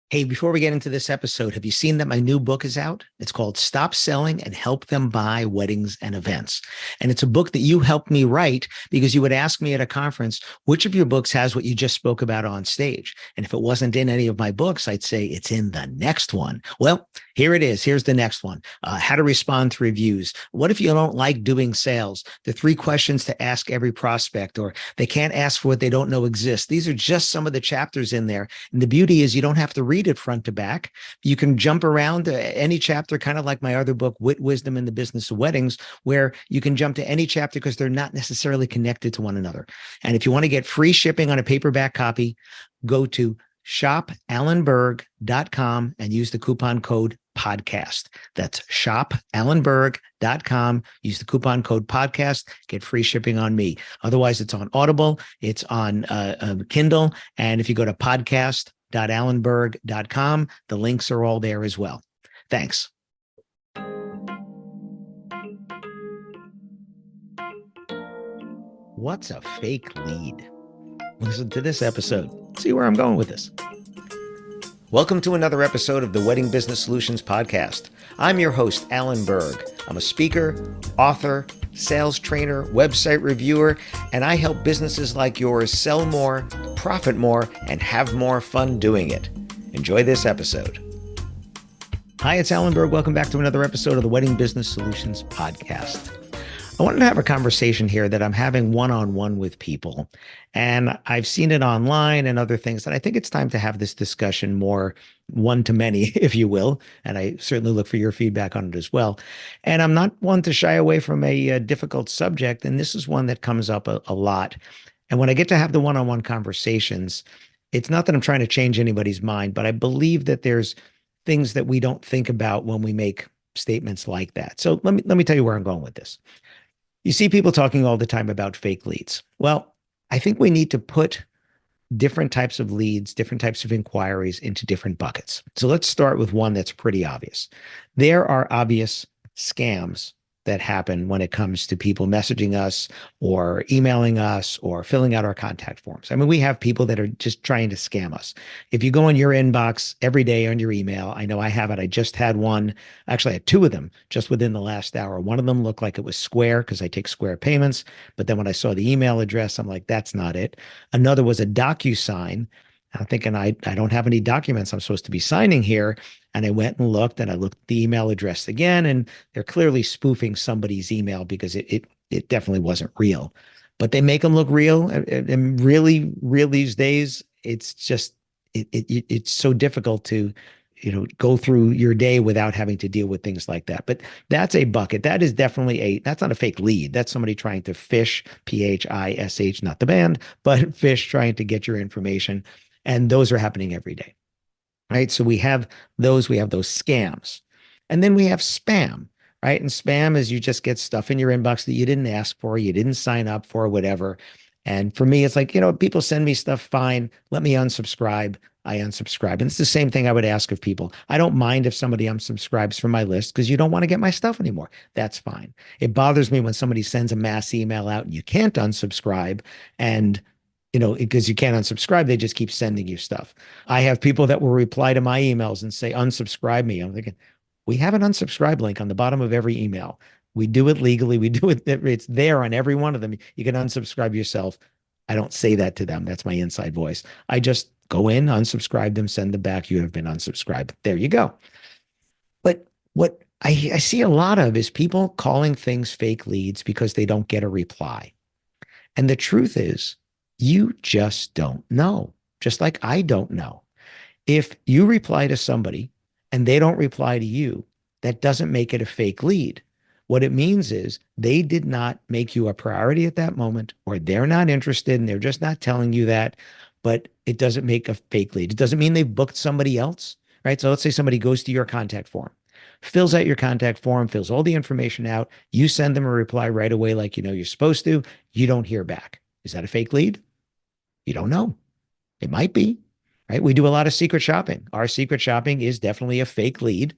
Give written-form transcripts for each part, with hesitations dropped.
Hey, before we get into this episode, have you seen that my new book is out? It's called Stop Selling and Help Them Buy Weddings and Events. And it's a book that you helped me write because you would ask me at a conference, which of your books has what you just spoke about on stage? And if it wasn't in any of my books, I'd say it's in the next one. Well, here it is. Here's the next one. How to respond to reviews. What if you don't like doing sales? The 3 questions to ask every prospect, or they can't ask for what they don't know exists. These are just some of the chapters in there. And the beauty is you don't have to read it front to back. You can jump around to any chapter, kind of like my other book, Wit, Wisdom, and the Business of Weddings, where you can jump to any chapter because they're not necessarily connected to one another. And if you want to get free shipping on a paperback copy, go to shopalanberg.com and use the coupon code podcast. That's shopalanberg.com. Use the coupon code podcast. Get free shipping on me. Otherwise, it's on Audible. It's on Kindle. And if you go to podcast.allenberg.com, the links are all there as well. Thanks. What's a fake lead? Listen to this episode. See where I'm going with this. Welcome to another episode of the Wedding Business Solutions Podcast. I'm your host, Allen Berg. I'm a speaker, author, sales trainer, website reviewer, and I help businesses like yours sell more, profit more, and have more fun doing it. Enjoy this episode. Hi, it's Allen Berg. Welcome back to another episode of the Wedding Business Solutions Podcast. I wanted to have a conversation here that I'm having one-on-one with people, and I've seen it online and other things, and I think it's time to have this discussion more one-to-many, if you will, and I certainly look for your feedback on it as well. And I'm not one to shy away from a difficult subject, and this is one that comes up a lot. And when I get to have the one-on-one conversations, it's not that I'm trying to change anybody's mind, but I believe that there's things that we don't think about when we make statements like that. So let me tell you where I'm going with this. You see people talking all the time about fake leads. Well, I think we need to put different types of leads, different types of inquiries into different buckets. So let's start with one that's pretty obvious. There are obvious scams that happen when it comes to people messaging us or emailing us or filling out our contact forms. I mean, we have people that are just trying to scam us. If you go in your inbox every day on your email, I know I have it. I just had one. Actually, I had 2 of them just within the last hour. One of them looked like it was Square because I take Square payments. But then when I saw the email address, I'm like, that's not it. Another was a DocuSign. I'm thinking, I don't have any documents I'm supposed to be signing here. And I went and looked at the email address again, and they're clearly spoofing somebody's email because it definitely wasn't real. But they make them look real, and really real these days. It's just it's so difficult to go through your day without having to deal with things like that. But that's a bucket. That is definitely that's not a fake lead. That's somebody trying to phish, PHISH, not the band, but phish, trying to get your information. And those are happening every day. Right. So we have those scams. And then we have spam, right? And spam is you just get stuff in your inbox that you didn't ask for, you didn't sign up for, whatever. And for me, it's like, people send me stuff, fine. Let me unsubscribe. I unsubscribe. And it's the same thing I would ask of people. I don't mind if somebody unsubscribes from my list because you don't want to get my stuff anymore. That's fine. It bothers me when somebody sends a mass email out and you can't unsubscribe, and because you can't unsubscribe, they just keep sending you stuff. I have people that will reply to my emails and say, unsubscribe me. I'm thinking, we have an unsubscribe link on the bottom of every email. We do it legally. We do it. It's there on every one of them. You can unsubscribe yourself. I don't say that to them. That's my inside voice. I just go in, unsubscribe them, send them back. You have been unsubscribed. There you go. But what I see a lot of is people calling things fake leads because they don't get a reply. And the truth is, you just don't know, just like I don't know. If you reply to somebody and they don't reply to you, that doesn't make it a fake lead. What it means is they did not make you a priority at that moment, or they're not interested and they're just not telling you that, but it doesn't make a fake lead. It doesn't mean they've booked somebody else, right? So let's say somebody goes to your contact form, fills out your contact form, fills all the information out. You send them a reply right away like you're supposed to. You don't hear back. Is that a fake lead? You don't know. It might be, right? We do a lot of secret shopping. Our secret shopping is definitely a fake lead,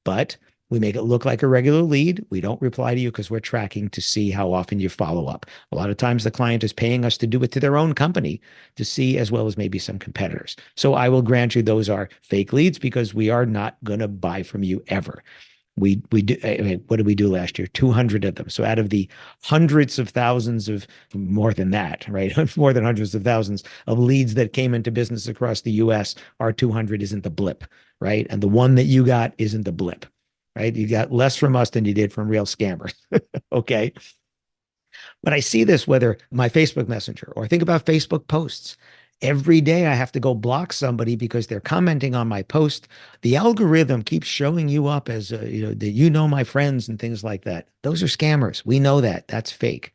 but We make it look like a regular lead. We don't reply to you because we're tracking to see how often you follow up. A lot of times the client is paying us to do it to their own company to see, as well as maybe some competitors. So I will grant you those are fake leads because we are not going to buy from you ever. We do. I mean, what did we do last year? 200 of them. So out of the hundreds of thousands of, more than that, right? More than hundreds of thousands of leads that came into business across the US, our 200 isn't the blip, right? And the one that you got isn't the blip, right? You got less from us than you did from real scammers. Okay. But I see this whether my Facebook Messenger or think about Facebook posts. Every day I have to go block somebody because they're commenting on my post. The algorithm keeps showing you up as my friends and things like that. Those are scammers. We know that. That's fake.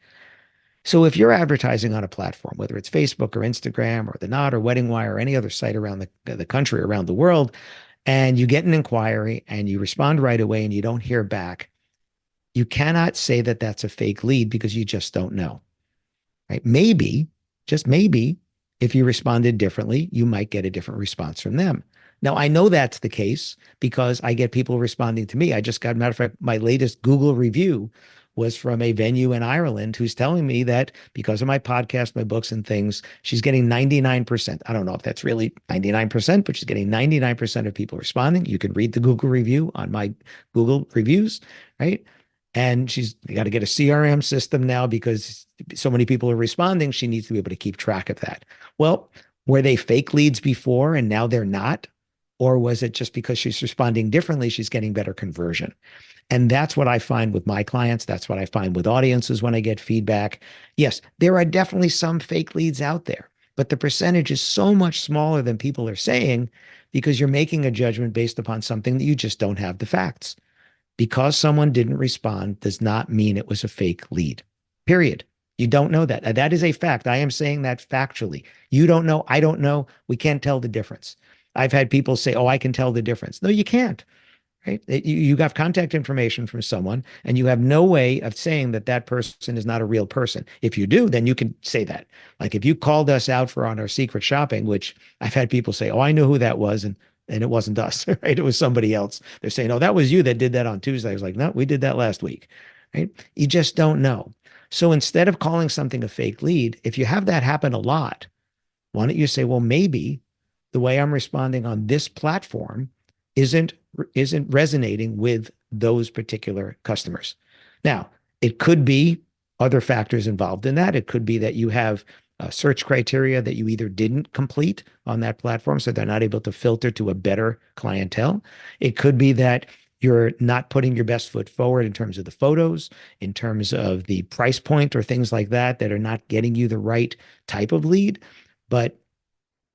So if you're advertising on a platform, whether it's Facebook or Instagram or The Knot or Wedding Wire or any other site around the country, around the world, and you get an inquiry and you respond right away and you don't hear back, you cannot say that that's a fake lead because you just don't know, right? Maybe, just maybe, if you responded differently, you might get a different response from them. Now, I know that's the case because I get people responding to me. I just got, matter of fact, my latest Google review was from a venue in Ireland who's telling me that because of my podcast, my books and things, she's getting 99%. I don't know if that's really 99%, but she's getting 99% of people responding. You can read the Google review on my Google reviews, right? And she's got to get a CRM system now because so many people are responding. She needs to be able to keep track of that. Well, were they fake leads before and now they're not? Or was it just because she's responding differently, she's getting better conversion? And that's what I find with my clients. That's what I find with audiences when I get feedback. Yes, there are definitely some fake leads out there, but the percentage is so much smaller than people are saying because you're making a judgment based upon something that you just don't have the facts. Because someone didn't respond does not mean it was a fake lead, period. You don't know that. That is a fact. I am saying that factually. You don't know. I don't know. We can't tell the difference. I've had people say, oh, I can tell the difference. No, you can't, right? You have contact information from someone and you have no way of saying that that person is not a real person. If you do, then you can say that. Like if you called us out on our secret shopping, which I've had people say, oh, I know who that was. And it wasn't us, right? It was somebody else. They're saying, oh, that was you that did that on Tuesday. I was like, no, we did that last week, right? You just don't know. So instead of calling something a fake lead, if you have that happen a lot, why don't you say, well, maybe the way I'm responding on this platform isn't resonating with those particular customers. Now, it could be other factors involved in that. It could be that you have search criteria that you either didn't complete on that platform, so they're not able to filter to a better clientele. It could be that you're not putting your best foot forward in terms of the photos, in terms of the price point or things like that are not getting you the right type of lead. But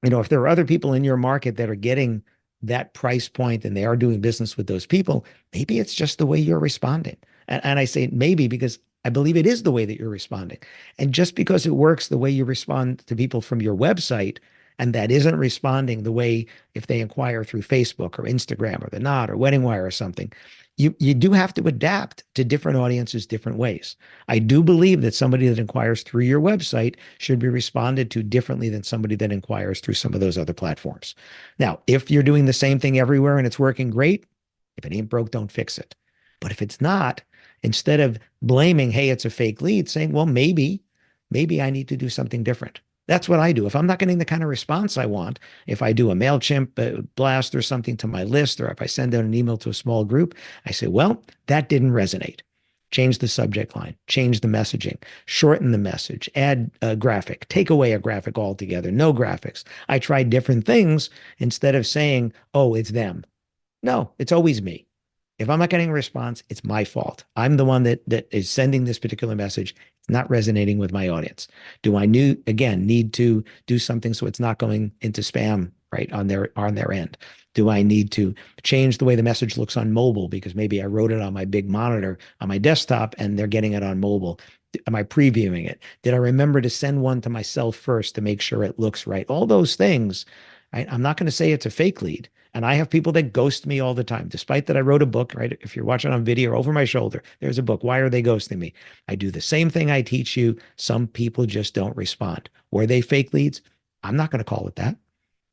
if there are other people in your market that are getting that price point and they are doing business with those people, maybe it's just the way you're responding. And I say maybe because I believe it is the way that you're responding. And just because it works the way you respond to people from your website, and that isn't responding the way if they inquire through Facebook or Instagram or The Knot or Wedding Wire or something, you do have to adapt to different audiences different ways. I do believe that somebody that inquires through your website should be responded to differently than somebody that inquires through some of those other platforms. Now, if you're doing the same thing everywhere and it's working great, if it ain't broke, don't fix it. But if it's not, instead of blaming, hey, it's a fake lead, saying, well, maybe I need to do something different. That's what I do. If I'm not getting the kind of response I want, if I do a MailChimp blast or something to my list, or if I send out an email to a small group, I say, well, that didn't resonate. Change the subject line, change the messaging, shorten the message, add a graphic, take away a graphic altogether, no graphics. I tried different things instead of saying, oh, it's them. No, it's always me. If I'm not getting a response, it's my fault. I'm the one that is sending this particular message. It's not resonating with my audience. Do I need to do something so it's not going into spam, right, on their end? Do I need to change the way the message looks on mobile because maybe I wrote it on my big monitor on my desktop and they're getting it on mobile? Am I previewing it? Did I remember to send one to myself first to make sure it looks right? All those things, right? I'm not going to say it's a fake lead. And I have people that ghost me all the time, despite that I wrote a book, right? If you're watching on video or over my shoulder, there's a book. Why are they ghosting me? I do the same thing I teach you. Some people just don't respond. Were they fake leads? I'm not going to call it that.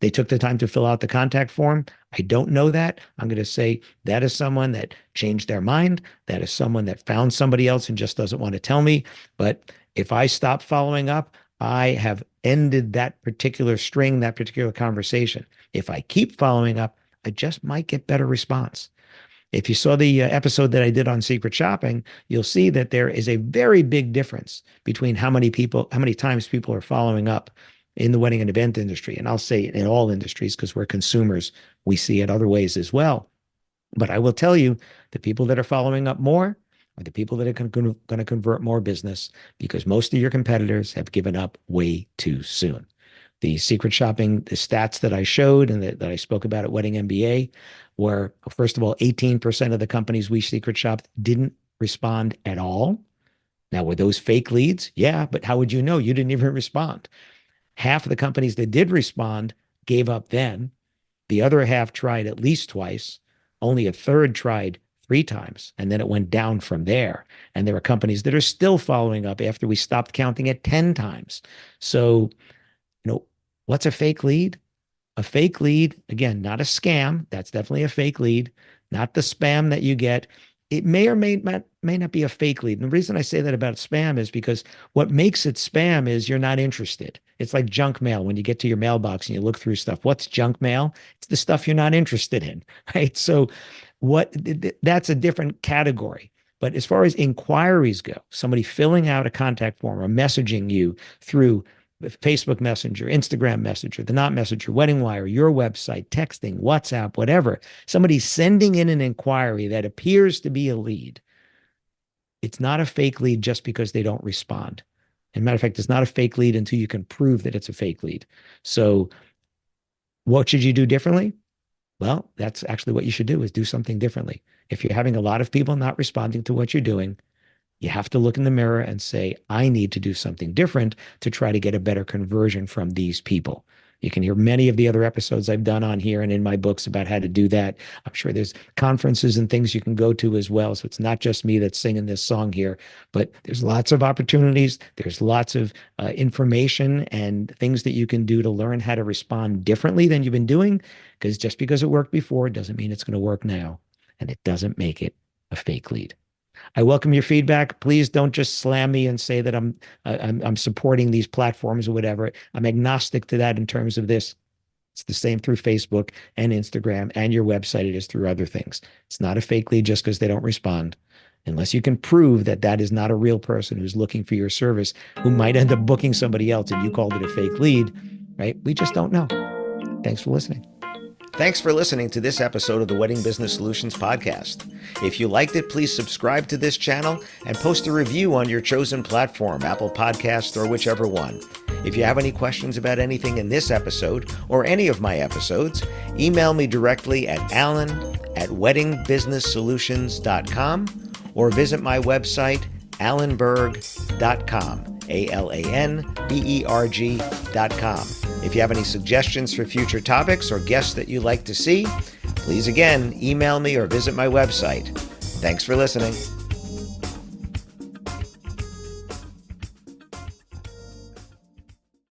They took the time to fill out the contact form. I don't know that. I'm going to say that is someone that changed their mind. That is someone that found somebody else and just doesn't want to tell me. But if I stop following up, I have ended that particular string, that particular conversation. If I keep following up, I just might get better response. If you saw the episode that I did on secret shopping, you'll see that there is a very big difference between how many times people are following up in the wedding and event industry. And I'll say in all industries, because we're consumers, we see it other ways as well. But I will tell you, the people that are following up more are the people that are going to convert more business, because most of your competitors have given up way too soon. The secret shopping, the stats that I showed and that I spoke about at Wedding MBA were, first of all, 18% of the companies we secret shopped didn't respond at all. Now, were those fake leads? Yeah, but how would you know? You didn't even respond. Half of the companies that did respond gave up then. The other half tried at least twice. Only a third tried 3 times, and then it went down from there. And there are companies that are still following up after we stopped counting at 10 times. So, what's a fake lead? A fake lead, again, not a scam. That's definitely a fake lead, not the spam that you get. It may or may not be a fake lead. And the reason I say that about spam is because what makes it spam is you're not interested. It's like junk mail. When you get to your mailbox and you look through stuff, what's junk mail? It's the stuff you're not interested in, right? So that's a different category. But as far as inquiries go, somebody filling out a contact form or messaging you through Facebook Messenger, Instagram Messenger, the Not Messenger, Wedding Wire, your website, texting, WhatsApp, whatever, somebody sending in an inquiry that appears to be a lead. It's not a fake lead just because they don't respond. As a matter of fact, it's not a fake lead until you can prove that it's a fake lead. So what should you do differently? Well, that's actually what you should do, is do something differently. If you're having a lot of people not responding to what you're doing, you have to look in the mirror and say, I need to do something different to try to get a better conversion from these people. You can hear many of the other episodes I've done on here and in my books about how to do that. I'm sure there's conferences and things you can go to as well. So it's not just me that's singing this song here, but there's lots of opportunities. There's lots of information and things that you can do to learn how to respond differently than you've been doing, because just because it worked before doesn't mean it's going to work now. And it doesn't make it a fake lead. I welcome your feedback. Please don't just slam me and say that I'm supporting these platforms or whatever. I'm agnostic to that in terms of this. It's the same through Facebook and Instagram and your website. It is through other things. It's not a fake lead just because they don't respond. Unless you can prove that that is not a real person who's looking for your service, who might end up booking somebody else and you called it a fake lead, right? We just don't know. Thanks for listening. Thanks for listening to this episode of the Wedding Business Solutions Podcast. If you liked it, please subscribe to this channel and post a review on your chosen platform, Apple Podcasts or whichever one. If you have any questions about anything in this episode or any of my episodes, email me directly at alan@weddingbusinesssolutions.com or visit my website, alanberg.com, alanberg.com. If you have any suggestions for future topics or guests that you'd like to see, please again, email me or visit my website. Thanks for listening.